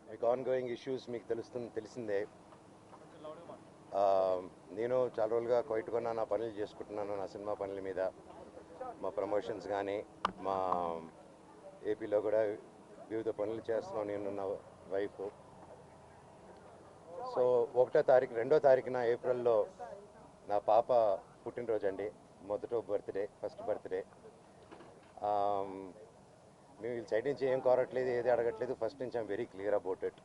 మీకు ongoing issues మీకు తెలిసిందే. నేను చాలా రోజులుగా కొట్టుకున్నా నా పనులు చేసుకుంటున్నాను, నా సినిమా పనుల మీద, మా ప్రమోషన్స్ కానీ, మా ఏపీలో కూడా వివిధ పనులు చేస్తున్నాను నేను, నా వైఫ్. సో 1వ తారీఖు 2వ తారీఖున ఏప్రిల్లో నా పాప పుట్టినరోజు అండి, ఫస్ట్ బర్త్డే. మేము వీళ్ళ సైడ్ నుంచి ఏం కోరట్లేదు, ఏది అడగట్లేదు. ఫస్ట్ నుంచి I'm very clear about it.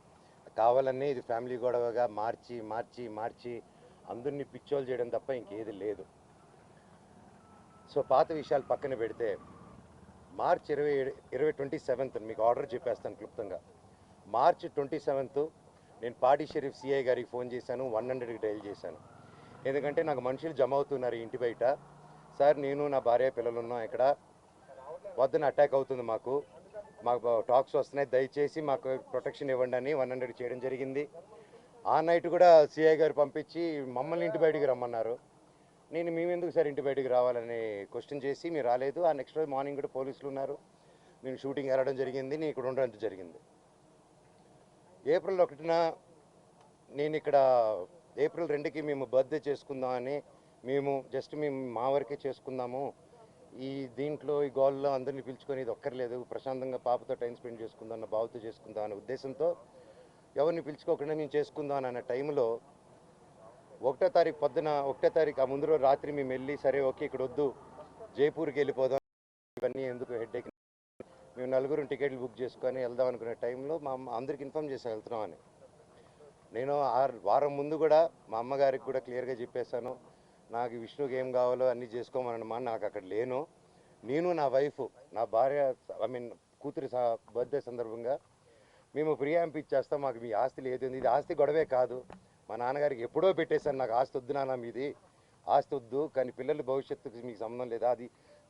కావాలన్నీ ఇది ఫ్యామిలీ గొడవగా మార్చి అందరినీ పిచ్చోలు చేయడం తప్ప ఇంకేది లేదు. సో పాత విషయాలు పక్కన పెడితే మార్చ్ 27th మీకు ఆర్డర్ చెప్పేస్తాను క్లుప్తంగా. మార్చ్ 27 నేను పాడి షరీఫ్ సిఐ గారికి ఫోన్ చేశాను, 100కి డైల్ చేశాను. ఎందుకంటే నాకు మనుషులు జమ అవుతున్నారు ఇంటి బయట. సార్ నేను నా భార్య పిల్లలు ఉన్నాం ఇక్కడ, వద్దన అటాక్ అవుతుంది, మాకు టాక్స్ వస్తున్నాయి, దయచేసి మాకు ప్రొటెక్షన్ ఇవ్వండి అని 100 చేయడం జరిగింది. ఆ నైట్ కూడా సిఐ గారు పంపించి మమ్మల్ని ఇంటి బయటికి రమ్మన్నారు. నేను మేమెందుకు సార్ ఇంటి బయటికి రావాలని క్వశ్చన్ చేసి మీరు రాలేదు. ఆ నెక్స్ట్ రోజు మార్నింగ్ కూడా పోలీసులు ఉన్నారు, నేను షూటింగ్ వెళ్ళడం జరిగింది, నేను ఇక్కడ ఉండడం జరిగింది. ఏప్రిల్ 1న నేను ఇక్కడ ఏప్రిల్ 2కి మేము బర్త్డే చేసుకుందామని మేము మా వరకే చేసుకుందాము, ఈ దీంట్లో ఈ గోల్లో అందరినీ పిలుచుకొని ఇది ఒక్కర్లేదు, ప్రశాంతంగా పాపతో టైం స్పెండ్ చేసుకుందాం అన్న బావతో చేసుకుందాం అనే ఉద్దేశంతో ఎవరిని పిలుచుకోకుండా మేము చేసుకుందాం అన్న టైంలో 1వ తారీఖు పొద్దున 1వ తారీఖు ఆ ముందు రోజు రాత్రి మేము వెళ్ళి సరే ఓకే ఇక్కడ వద్దు జైపూర్కి వెళ్ళిపోదాం, ఇవన్నీ ఎందుకు హెడ్ఏక్, మేము 4 టికెట్లు బుక్ చేసుకొని వెళ్దాం అనుకునే టైంలో మా అందరికి ఇన్ఫామ్ చేసి వెళ్తున్నామని. నేను వారం ముందు కూడా మా అమ్మగారికి కూడా క్లియర్గా చెప్పేశాను, నాకు విష్ణుకి ఏం కావాలో అన్నీ చేసుకోమనమ్మా, నాకు అక్కడ లేను. నేను నా వైఫ్ నా భార్య కూతురి బర్త్డే సందర్భంగా మేము ప్రియాంప్ ఇచ్చేస్తాం, మాకు మీ ఆస్తి లేదు. ఇది ఆస్తి గొడవే కాదు, మా నాన్నగారికి ఎప్పుడో పెట్టేశాను, నాకు ఆస్తి వద్దు నాన్న, మీది ఆస్తి వద్దు, కానీ పిల్లల భవిష్యత్తుకి మీకు సంబంధం లేదా, అది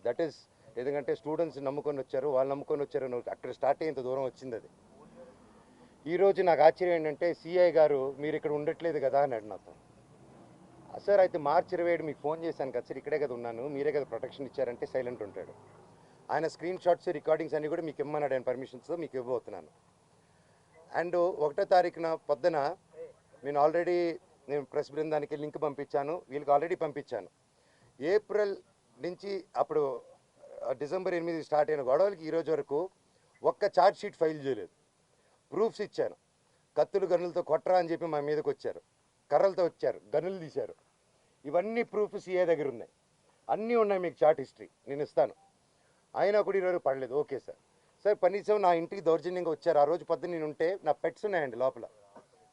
దట్ ఈస్ ఎందుకంటే స్టూడెంట్స్ నమ్ముకొని వచ్చారు, వాళ్ళు నమ్ముకొని వచ్చారు, అక్కడ స్టార్ట్ అయ్యేంత దూరం వచ్చింది అది. ఈరోజు నాకు ఆశ్చర్యం ఏంటంటే సిఐ గారు మీరు ఇక్కడ ఉండట్లేదు కదా అన్నాడు నాతో. సార్ అయితే మార్చి 27 మీకు ఫోన్ చేశాను కదా సార్, ఇక్కడే కదా ఉన్నాను, మీరే కదా ప్రొటెక్షన్ ఇచ్చారంటే సైలెంట్ ఉంటాడు. ఆయన స్క్రీన్ షాట్స్ రికార్డింగ్స్ అన్నీ కూడా మీకు ఇమ్మన్నాడు, ఆయన పర్మిషన్స్తో మీకు ఇవ్వబోతున్నాను. అండ్ 1వ తారీఖున పొద్దున నేను ప్రెస్ బృందానికి లింక్ పంపించాను, వీళ్ళకి ఆల్రెడీ పంపించాను. ఏప్రిల్ నుంచి అప్పుడు డిసెంబర్ 8 స్టార్ట్ అయిన గొడవలకి ఈరోజు వరకు ఒక్క ఛార్జ్ షీట్ ఫైల్ చేయలేదు. ప్రూఫ్స్ ఇచ్చాను, కత్తులు గన్నులతో కొట్టరా అని చెప్పి మా మీదకి వచ్చారు, కర్రలతో వచ్చారు, గన్నులు తీశారు. ఇవన్నీ ప్రూఫ్ సిఏ దగ్గర ఉన్నాయి, అన్నీ ఉన్నాయి, మీకు చార్ట్ హిస్టరీ నేను ఇస్తాను. అయినా కూడా ఈరోజు పడలేదు. ఓకే సార్, సార్ కనీసం నా ఇంటికి దౌర్జన్యంగా వచ్చారు. ఆ రోజు పొద్దున్న నేను ఉంటే నా పెట్స్ ఉన్నాయండి లోపల,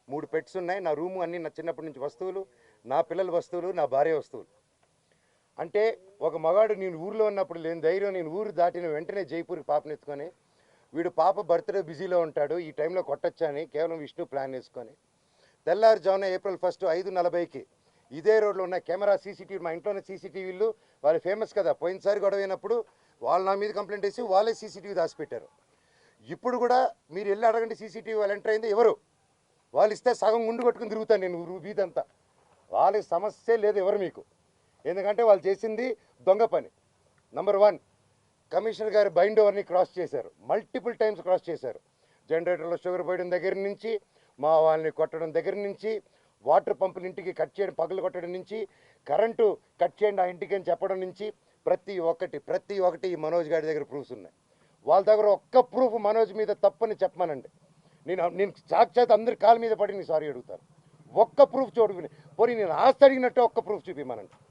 3 పెట్స్ ఉన్నాయి, నా రూము అన్నీ నా చిన్నప్పటి నుంచి వస్తువులు, నా పిల్లల వస్తువులు, నా భార్య వస్తువులు. అంటే ఒక మగాడు నేను ఊరిలో ఉన్నప్పుడు లేని ధైర్యం, నేను ఊరు దాటిన వెంటనే జైపూర్కి పాపనెత్తుకొని వీడు పాప బర్త్డే బిజీలో ఉంటాడు, ఈ టైంలో కొట్టొచ్చని కేవలం విష్ణు ప్లాన్ వేసుకొని తెల్లారుజామున ఏప్రిల్ 1 5:40కి ఇదే రోడ్లో ఉన్న కెమెరా సీసీటీవీ, మా ఇంట్లోనే సీసీటీవీలు, వాళ్ళు ఫేమస్ కదా, పోయినసారి గొడవ అయినప్పుడు వాళ్ళు నా మీద కంప్లైంట్ వేసి వాళ్ళే సీసీటీవీ దాచిపెట్టారు. ఇప్పుడు కూడా మీరు వెళ్ళి అడగండి సీసీటీవీ వాళ్ళు ఎంటర్ అయింది ఎవరు, వాళ్ళు ఇస్తే సగం గుండు కొట్టుకుని తిరుగుతాను నేను వీధంతా, వాళ్ళకి సమస్య లేదు ఎవరు మీకు, ఎందుకంటే వాళ్ళు చేసింది దొంగ పని. నంబర్ 1, కమిషనర్ గారు బైండ్ ఓవర్ని క్రాస్ చేశారు, మల్టిపుల్ టైమ్స్ క్రాస్ చేశారు. జనరేటర్లో షుగర్ పోయడం దగ్గర నుంచి, మా వాళ్ళని కొట్టడం దగ్గర నుంచి, వాటర్ పంపులు ఇంటికి కట్ చేయడం, పగలు కొట్టడం నుంచి, కరెంటు కట్ చేయండి ఆ ఇంటికి అని చెప్పడం నుంచి, ప్రతి ఒక్కటి ఈ మనోజ్ గారి దగ్గర ప్రూఫ్స్ ఉన్నాయి. వాళ్ళ దగ్గర ఒక్క ప్రూఫ్ మనోజ్ మీద తప్పని చెప్పమనండి, నేను సాక్షాత్ అందరి కాళ్ళ మీద పడి నేను సారీ అడుగుతాను. ఒక్క ప్రూఫ్ పోనీ నేను ఆస్తి అడిగినట్టే ఒక్క ప్రూఫ్ చూపిమనండి.